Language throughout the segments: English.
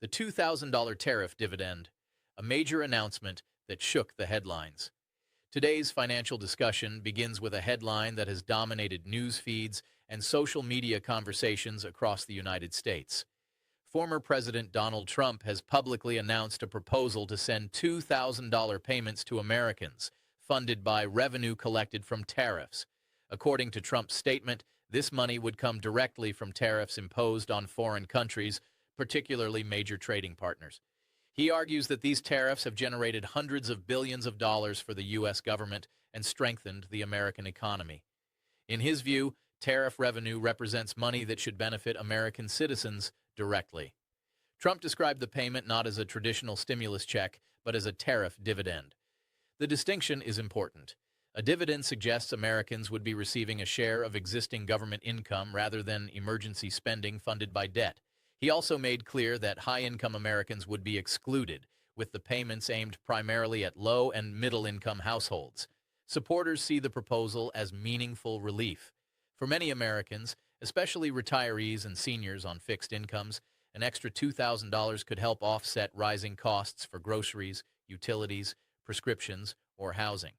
The $2,000 tariff dividend, a major announcement that shook the headlines. Today's financial discussion begins with a headline that has dominated news feeds and social media conversations across the United States. Former President Donald Trump has publicly announced a proposal to send $2,000 payments to Americans, funded by revenue collected from tariffs. According to Trump's statement, this money would come directly from tariffs imposed on foreign countries, particularly major trading partners. He argues that these tariffs have generated hundreds of billions of dollars for the U.S. government and strengthened the American economy. In his view, tariff revenue represents money that should benefit American citizens directly. Trump described the payment not as a traditional stimulus check, but as a tariff dividend. The distinction is important. A dividend suggests Americans would be receiving a share of existing government income rather than emergency spending funded by debt. He also made clear that high-income Americans would be excluded, with the payments aimed primarily at low- and middle-income households. Supporters see the proposal as meaningful relief. For many Americans, especially retirees and seniors on fixed incomes, an extra $2,000 could help offset rising costs for groceries, utilities, prescriptions, or housing.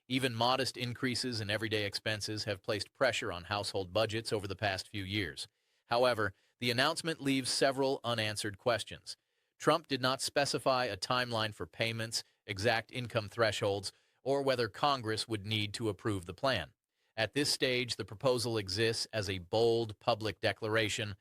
Even modest increases in everyday expenses have placed pressure on household budgets over the past few years. However, the announcement leaves several unanswered questions. Trump did not specify a timeline for payments, exact income thresholds, or whether Congress would need to approve the plan. At this stage, the proposal exists as a bold public declaration,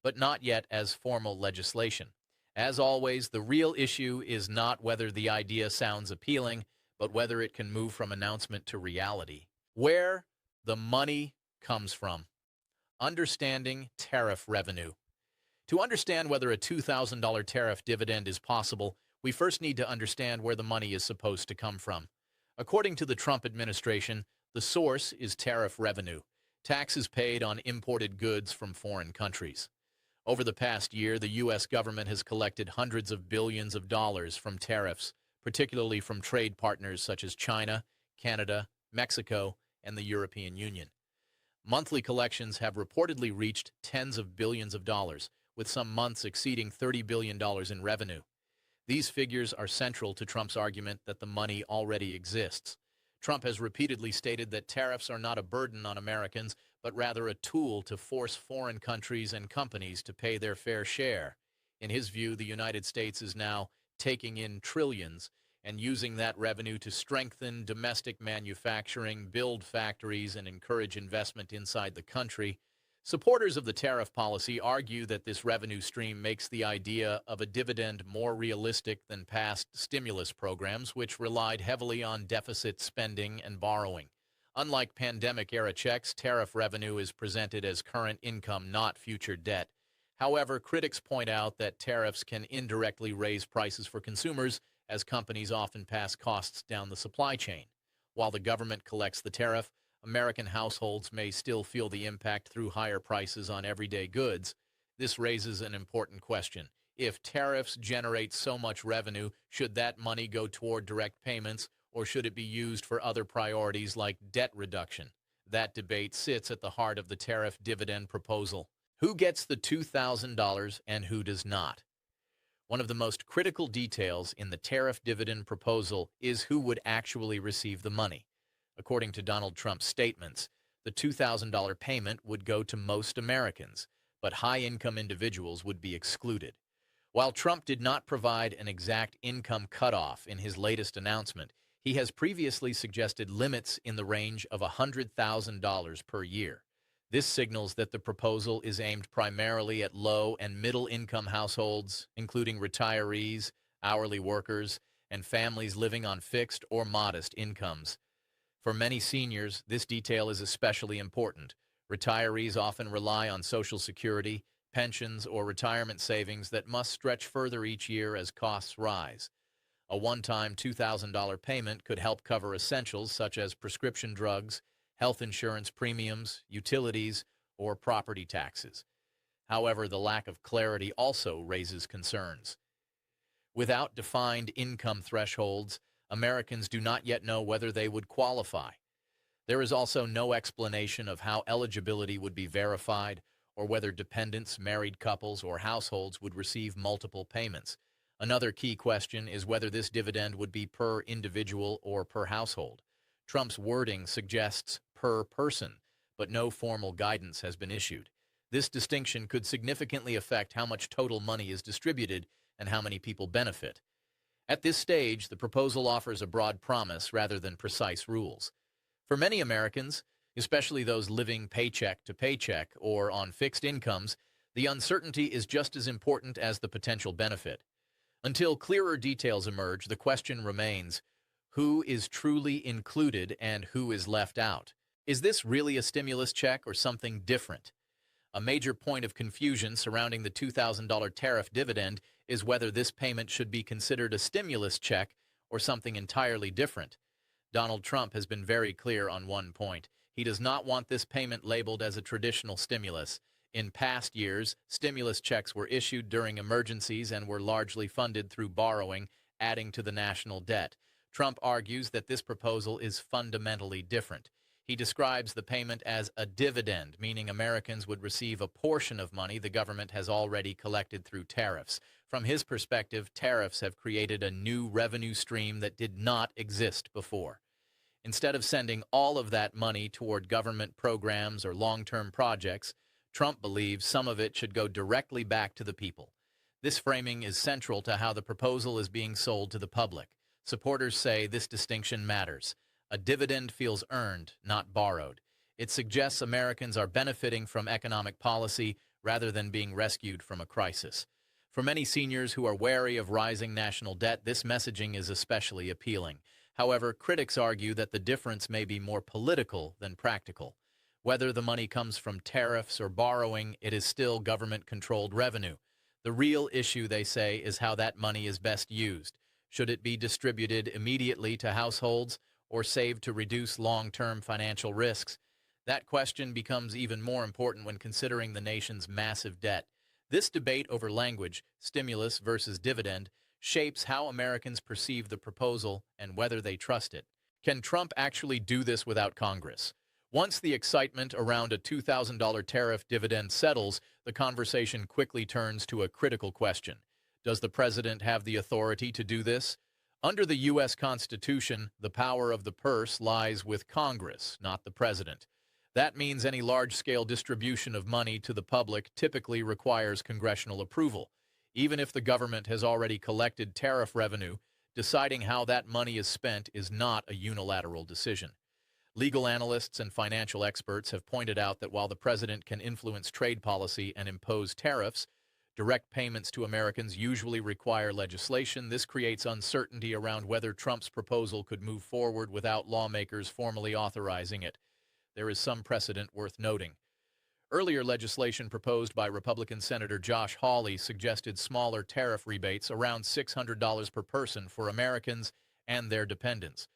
but not yet as formal legislation. As always, the real issue is not whether the idea sounds appealing, but whether it can move from announcement to reality. Where the money comes from. Understanding tariff revenue. To understand whether a $2,000 tariff dividend is possible, we first need to understand where the money is supposed to come from. According to the Trump administration, the source is tariff revenue, taxes paid on imported goods from foreign countries. Over the past year, the U.S. government has collected hundreds of billions of dollars from tariffs, particularly from trade partners such as China, Canada, Mexico, and the European Union. Monthly collections have reportedly reached tens of billions of dollars, with some months exceeding $30 billion in revenue. These figures are central to Trump's argument that the money already exists. Trump has repeatedly stated that tariffs are not a burden on Americans, but rather a tool to force foreign countries and companies to pay their fair share. In his view, the United States is now taking in trillions and using that revenue to strengthen domestic manufacturing, build factories, and encourage investment inside the country. Supporters of the tariff policy argue that this revenue stream makes the idea of a dividend more realistic than past stimulus programs, which relied heavily on deficit spending and borrowing. Unlike pandemic-era checks, tariff revenue is presented as current income, not future debt. However, critics point out that tariffs can indirectly raise prices for consumers, as companies often pass costs down the supply chain. While the government collects the tariff, American households may still feel the impact through higher prices on everyday goods. This raises an important question. If tariffs generate so much revenue, should that money go toward direct payments, or should it be used for other priorities like debt reduction? That debate sits at the heart of the tariff dividend proposal. Who gets the $2,000 and who does not? One of the most critical details in the tariff dividend proposal is who would actually receive the money. According to Donald Trump's statements, the $2,000 payment would go to most Americans, but high-income individuals would be excluded. While Trump did not provide an exact income cutoff in his latest announcement, he has previously suggested limits in the range of $100,000 per year. This signals that the proposal is aimed primarily at low- and middle-income households, including retirees, hourly workers, and families living on fixed or modest incomes. For many seniors, this detail is especially important. Retirees often rely on Social Security, pensions, or retirement savings that must stretch further each year as costs rise. A one-time $2,000 payment could help cover essentials such as prescription drugs, health insurance premiums, utilities, or property taxes. However, the lack of clarity also raises concerns. Without defined income thresholds, Americans do not yet know whether they would qualify. There is also no explanation of how eligibility would be verified or whether dependents, married couples, or households would receive multiple payments. Another key question is whether this dividend would be per individual or per household. Trump's wording suggests per person, but no formal guidance has been issued. This distinction could significantly affect how much total money is distributed and how many people benefit. At this stage, the proposal offers a broad promise rather than precise rules. For many Americans, especially those living paycheck to paycheck or on fixed incomes, the uncertainty is just as important as the potential benefit. Until clearer details emerge, the question remains, who is truly included and who is left out? Is this really a stimulus check or something different? A major point of confusion surrounding the $2,000 tariff dividend is whether this payment should be considered a stimulus check or something entirely different. Donald Trump has been very clear on one point. He does not want this payment labeled as a traditional stimulus. In past years, stimulus checks were issued during emergencies and were largely funded through borrowing, adding to the national debt. Trump argues that this proposal is fundamentally different. He describes the payment as a dividend, meaning Americans would receive a portion of money the government has already collected through tariffs. From his perspective, tariffs have created a new revenue stream that did not exist before. Instead of sending all of that money toward government programs or long-term projects, Trump believes some of it should go directly back to the people. This framing is central to how the proposal is being sold to the public. Supporters say this distinction matters. A dividend feels earned, not borrowed. It suggests Americans are benefiting from economic policy rather than being rescued from a crisis. For many seniors who are wary of rising national debt, this messaging is especially appealing. However, critics argue that the difference may be more political than practical. Whether the money comes from tariffs or borrowing, it is still government-controlled revenue. The real issue, they say, is how that money is best used. Should it be distributed immediately to households or saved to reduce long-term financial risks? That question becomes even more important when considering the nation's massive debt. This debate over language, stimulus versus dividend, shapes how Americans perceive the proposal and whether they trust it. Can Trump actually do this without Congress? Once the excitement around a $2,000 tariff dividend settles, the conversation quickly turns to a critical question. Does the president have the authority to do this? Under the U.S. Constitution, the power of the purse lies with Congress, not the president. That means any large-scale distribution of money to the public typically requires congressional approval. Even if the government has already collected tariff revenue, deciding how that money is spent is not a unilateral decision. Legal analysts and financial experts have pointed out that while the president can influence trade policy and impose tariffs, direct payments to Americans usually require legislation. This creates uncertainty around whether Trump's proposal could move forward without lawmakers formally authorizing it. There is some precedent worth noting. Earlier legislation proposed by Republican Senator Josh Hawley suggested smaller tariff rebates around $600 per person for Americans and their dependents.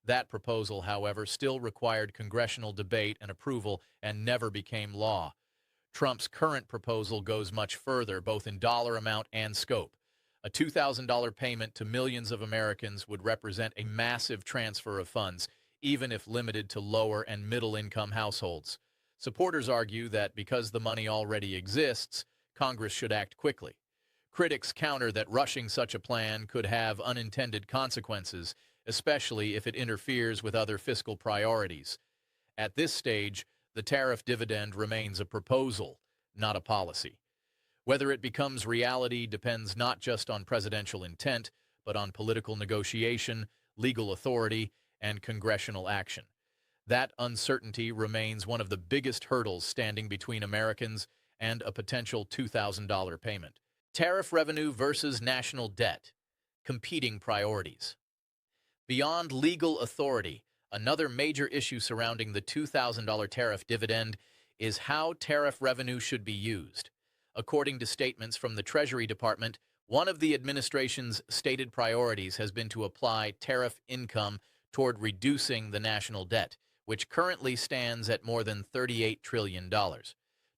That proposal, however, still required congressional debate and approval and never became law. Trump's current proposal goes much further, both in dollar amount and scope. A $2,000 payment to millions of Americans would represent a massive transfer of funds, even if limited to lower and middle-income households. Supporters argue that because the money already exists, Congress should act quickly. Critics counter that rushing such a plan could have unintended consequences, especially if it interferes with other fiscal priorities. At this stage, the tariff dividend remains a proposal, not a policy. Whether it becomes reality depends not just on presidential intent, but on political negotiation, legal authority, and congressional action. That uncertainty remains one of the biggest hurdles standing between Americans and a potential $2,000 payment. Tariff revenue versus national debt. Competing priorities. Beyond legal authority, another major issue surrounding the $2,000 tariff dividend is how tariff revenue should be used. According to statements from the Treasury Department, one of the administration's stated priorities has been to apply tariff income toward reducing the national debt, which currently stands at more than $38 trillion.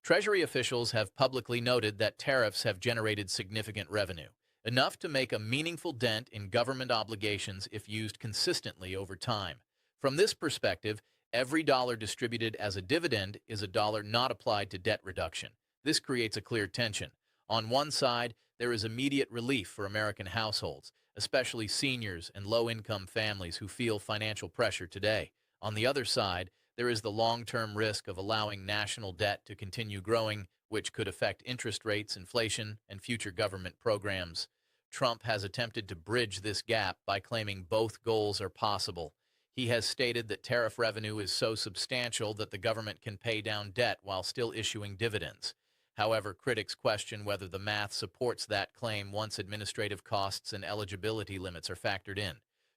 Treasury officials have publicly noted that tariffs have generated significant revenue, enough to make a meaningful dent in government obligations if used consistently over time. From this perspective, every dollar distributed as a dividend is a dollar not applied to debt reduction. This creates a clear tension. On one side, there is immediate relief for American households, especially seniors and low-income families who feel financial pressure today. On the other side, there is the long-term risk of allowing national debt to continue growing, which could affect interest rates, inflation, and future government programs. Trump has attempted to bridge this gap by claiming both goals are possible. He has stated that tariff revenue is so substantial that the government can pay down debt while still issuing dividends. However, critics question whether the math supports that claim once administrative costs and eligibility limits are factored in.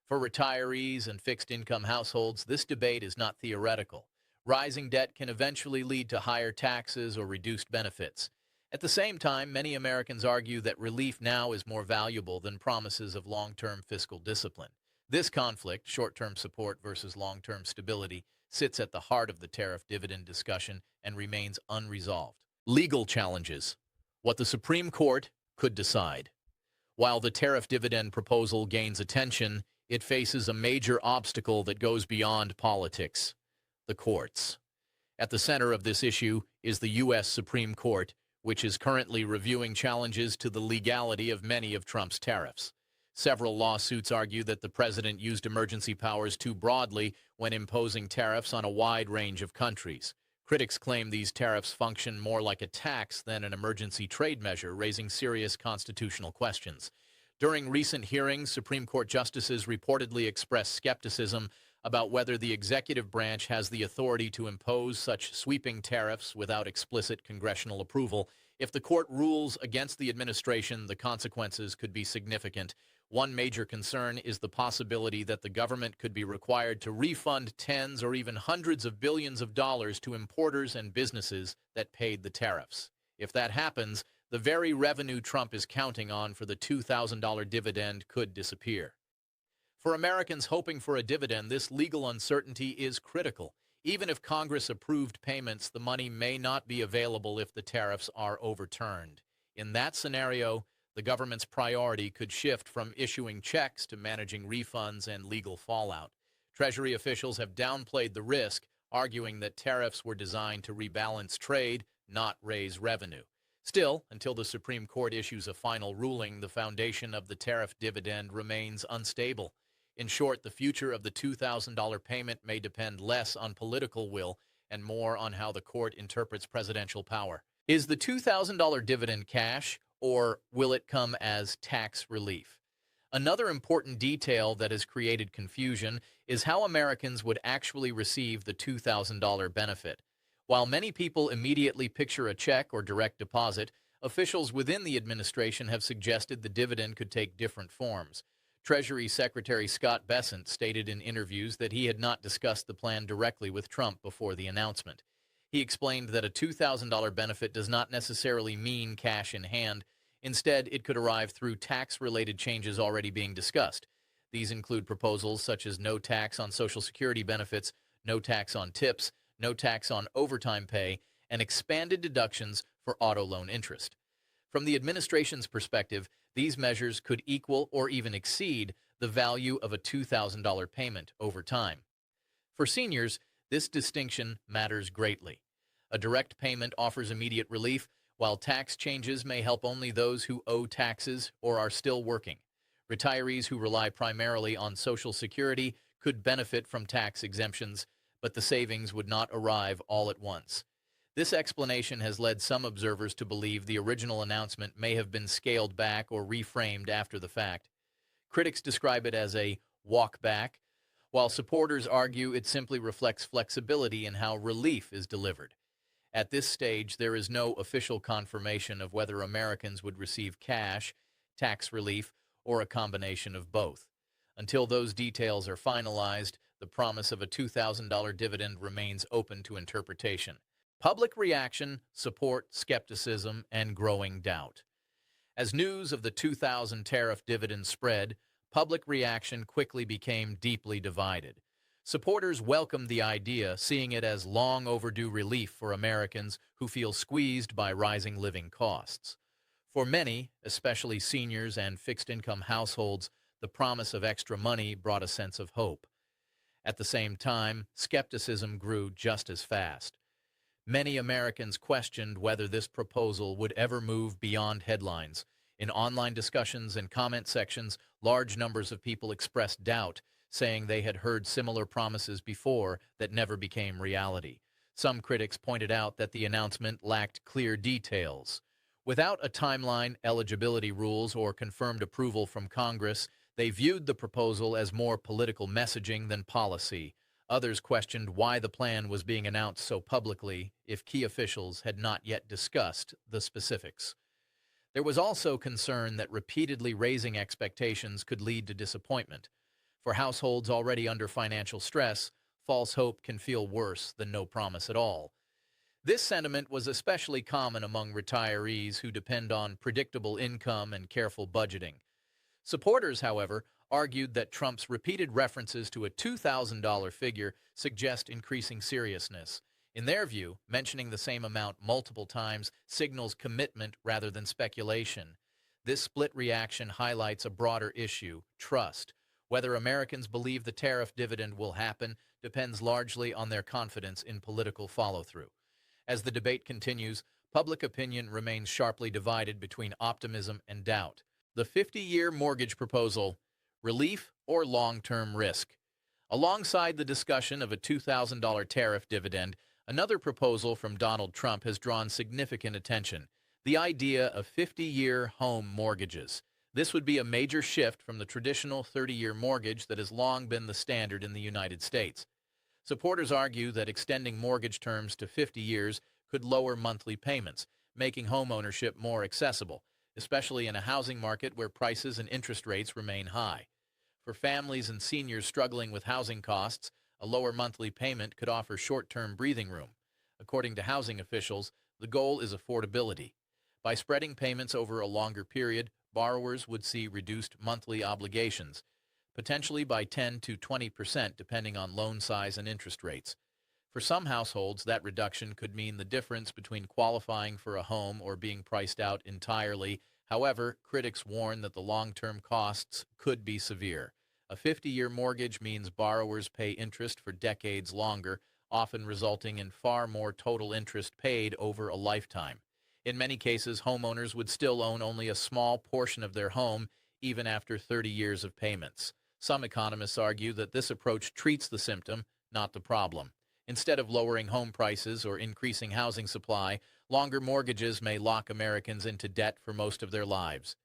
For retirees and fixed-income households, this debate is not theoretical. Rising debt can eventually lead to higher taxes or reduced benefits. At the same time, many Americans argue that relief now is more valuable than promises of long-term fiscal discipline. This conflict, short-term support versus long-term stability, sits at the heart of the tariff dividend discussion and remains unresolved. Legal challenges. What the Supreme Court could decide. While the tariff dividend proposal gains attention, it faces a major obstacle that goes beyond politics: the courts. At the center of this issue is the U.S. Supreme Court, which is currently reviewing challenges to the legality of many of Trump's tariffs. Several lawsuits argue that the president used emergency powers too broadly when imposing tariffs on a wide range of countries. Critics claim these tariffs function more like a tax than an emergency trade measure, raising serious constitutional questions. During recent hearings, Supreme Court justices reportedly expressed skepticism about whether the executive branch has the authority to impose such sweeping tariffs without explicit congressional approval. If the court rules against the administration, the consequences could be significant. One major concern is the possibility that the government could be required to refund tens or even hundreds of billions of dollars to importers and businesses that paid the tariffs. If that happens, the very revenue Trump is counting on for the $2,000 dividend could disappear. For Americans hoping for a dividend, this legal uncertainty is critical. Even if Congress approved payments, the money may not be available if the tariffs are overturned. In that scenario, the government's priority could shift from issuing checks to managing refunds and legal fallout. Treasury officials have downplayed the risk, arguing that tariffs were designed to rebalance trade, not raise revenue. Still, until the Supreme Court issues a final ruling, the foundation of the tariff dividend remains unstable. In short, the future of the $2,000 payment may depend less on political will and more on how the court interprets presidential power. Is the $2,000 dividend cash, or will it come as tax relief? Another important detail that has created confusion is how Americans would actually receive the $2,000 benefit. While many people immediately picture a check or direct deposit, officials within the administration have suggested the dividend could take different forms. Treasury Secretary Scott Bessent stated in interviews that he had not discussed the plan directly with Trump before the announcement. He explained that a $2,000 benefit does not necessarily mean cash in hand. Instead, it could arrive through tax-related changes already being discussed. These include proposals such as no tax on Social Security benefits, no tax on tips, no tax on overtime pay, and expanded deductions for auto loan interest. From the administration's perspective, these measures could equal or even exceed the value of a $2,000 payment over time. For seniors, this distinction matters greatly. A direct payment offers immediate relief, while tax changes may help only those who owe taxes or are still working. Retirees who rely primarily on Social Security could benefit from tax exemptions, but the savings would not arrive all at once. This explanation has led some observers to believe the original announcement may have been scaled back or reframed after the fact. Critics describe it as a walk back, while supporters argue it simply reflects flexibility in how relief is delivered. At this stage, there is no official confirmation of whether Americans would receive cash, tax relief, or a combination of both. Until those details are finalized, the promise of a $2,000 dividend remains open to interpretation. Public reaction, support, skepticism, and growing doubt. As news of the 2000 tariff dividend spread, public reaction quickly became deeply divided. Supporters welcomed the idea, seeing it as long overdue relief for Americans who feel squeezed by rising living costs. For many, especially seniors and fixed-income households, the promise of extra money brought a sense of hope. At the same time, skepticism grew just as fast. Many Americans questioned whether this proposal would ever move beyond headlines. In online discussions and comment sections, large numbers of people expressed doubt, saying they had heard similar promises before that never became reality. Some critics pointed out that the announcement lacked clear details. Without a timeline, eligibility rules, or confirmed approval from Congress, they viewed the proposal as more political messaging than policy. Others questioned why the plan was being announced so publicly if key officials had not yet discussed the specifics. There was also concern that repeatedly raising expectations could lead to disappointment. For households already under financial stress, false hope can feel worse than no promise at all. This sentiment was especially common among retirees who depend on predictable income and careful budgeting. Supporters, however, argued that Trump's repeated references to a $2,000 figure suggest increasing seriousness. In their view, mentioning the same amount multiple times signals commitment rather than speculation. This split reaction highlights a broader issue: trust. Whether Americans believe the tariff dividend will happen depends largely on their confidence in political follow-through. As the debate continues, public opinion remains sharply divided between optimism and doubt. The 50-year mortgage proposal: relief or long-term risk? Alongside the discussion of a $2,000 tariff dividend, another proposal from Donald Trump has drawn significant attention: the idea of 50-year home mortgages. This would be a major shift from the traditional 30-year mortgage that has long been the standard in the United States. Supporters argue that extending mortgage terms to 50 years could lower monthly payments, making home ownership more accessible, especially in a housing market where prices and interest rates remain high. For families and seniors struggling with housing costs, a lower monthly payment could offer short-term breathing room. According to housing officials, the goal is affordability. By spreading payments over a longer period, borrowers would see reduced monthly obligations, potentially by 10 to 20% depending on loan size and interest rates. For some households, that reduction could mean the difference between qualifying for a home or being priced out entirely. However, critics warn that the long-term costs could be severe. A 50-year mortgage means borrowers pay interest for decades longer, often resulting in far more total interest paid over a lifetime. In many cases, homeowners would still own only a small portion of their home, even after 30 years of payments. Some economists argue that this approach treats the symptom, not the problem. Instead of lowering home prices or increasing housing supply, longer mortgages may lock Americans into debt for most of their lives.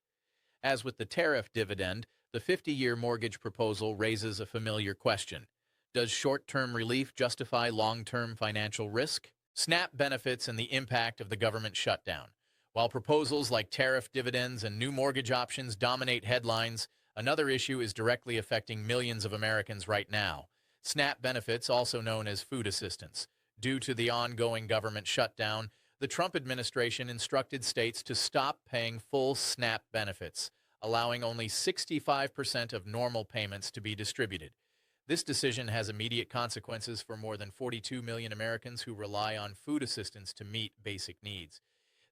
As with the tariff dividend, the 50-year mortgage proposal raises a familiar question: does short-term relief justify long-term financial risk? SNAP benefits and the impact of the government shutdown. While proposals like tariff dividends and new mortgage options dominate headlines, another issue is directly affecting millions of Americans right now: SNAP benefits, also known as food assistance. Due to the ongoing government shutdown, the Trump administration instructed states to stop paying full SNAP benefits, allowing only 65% of normal payments to be distributed. This decision has immediate consequences for more than 42 million Americans who rely on food assistance to meet basic needs.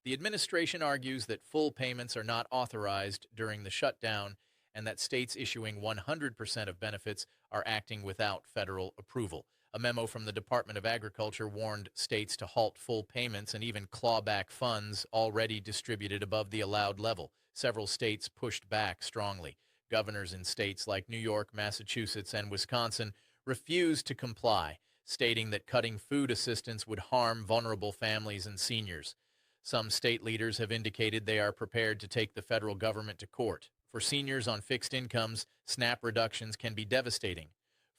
The administration argues that full payments are not authorized during the shutdown and that states issuing 100% of benefits are acting without federal approval. A memo from the Department of Agriculture warned states to halt full payments and even claw back funds already distributed above the allowed level. Several states pushed back strongly. Governors in states like New York, Massachusetts, and Wisconsin refused to comply, stating that cutting food assistance would harm vulnerable families and seniors. Some state leaders have indicated they are prepared to take the federal government to court. For seniors on fixed incomes, SNAP reductions can be devastating.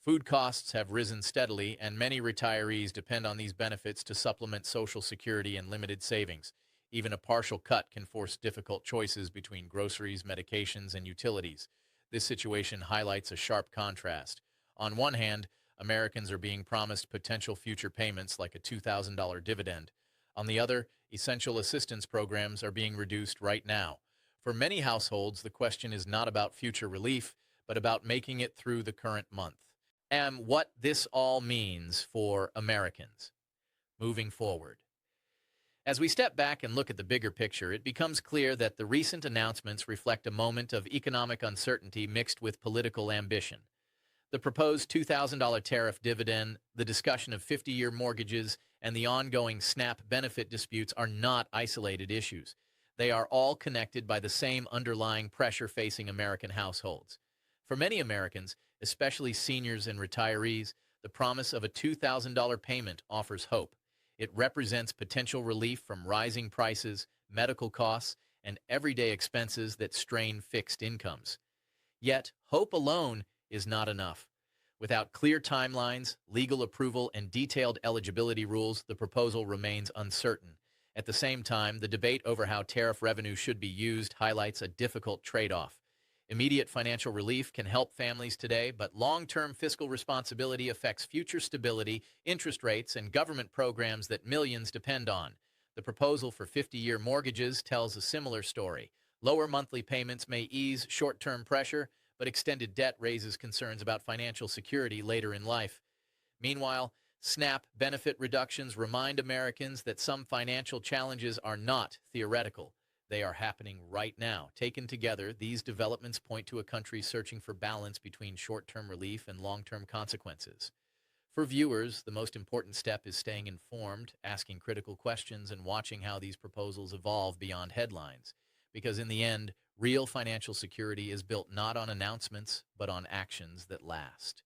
Food costs have risen steadily, and many retirees depend on these benefits to supplement Social Security and limited savings. Even a partial cut can force difficult choices between groceries, medications, and utilities. This situation highlights a sharp contrast. On one hand, Americans are being promised potential future payments like a $2,000 dividend. On the other, essential assistance programs are being reduced right now. For many households, the question is not about future relief, but about making it through the current month. And what this all means for Americans moving forward. As we step back and look at the bigger picture, it becomes clear that the recent announcements reflect a moment of economic uncertainty mixed with political ambition. The proposed $2,000 tariff dividend, the discussion of 50-year mortgages, and the ongoing SNAP benefit disputes are not isolated issues. They are all connected by the same underlying pressure facing American households. For many Americans, especially seniors and retirees, the promise of a $2,000 payment offers hope. It represents potential relief from rising prices, medical costs, and everyday expenses that strain fixed incomes. Yet, hope alone is not enough. Without clear timelines, legal approval, and detailed eligibility rules, the proposal remains uncertain. At the same time, the debate over how tariff revenue should be used highlights a difficult trade-off. Immediate financial relief can help families today, but long-term fiscal responsibility affects future stability, interest rates, and government programs that millions depend on. The proposal for 50-year mortgages tells a similar story. Lower monthly payments may ease short-term pressure, but extended debt raises concerns about financial security later in life. Meanwhile, SNAP benefit reductions remind Americans that some financial challenges are not theoretical. They are happening right now. Taken together, these developments point to a country searching for balance between short-term relief and long-term consequences. For viewers, the most important step is staying informed, asking critical questions, and watching how these proposals evolve beyond headlines. Because in the end, real financial security is built not on announcements, but on actions that last.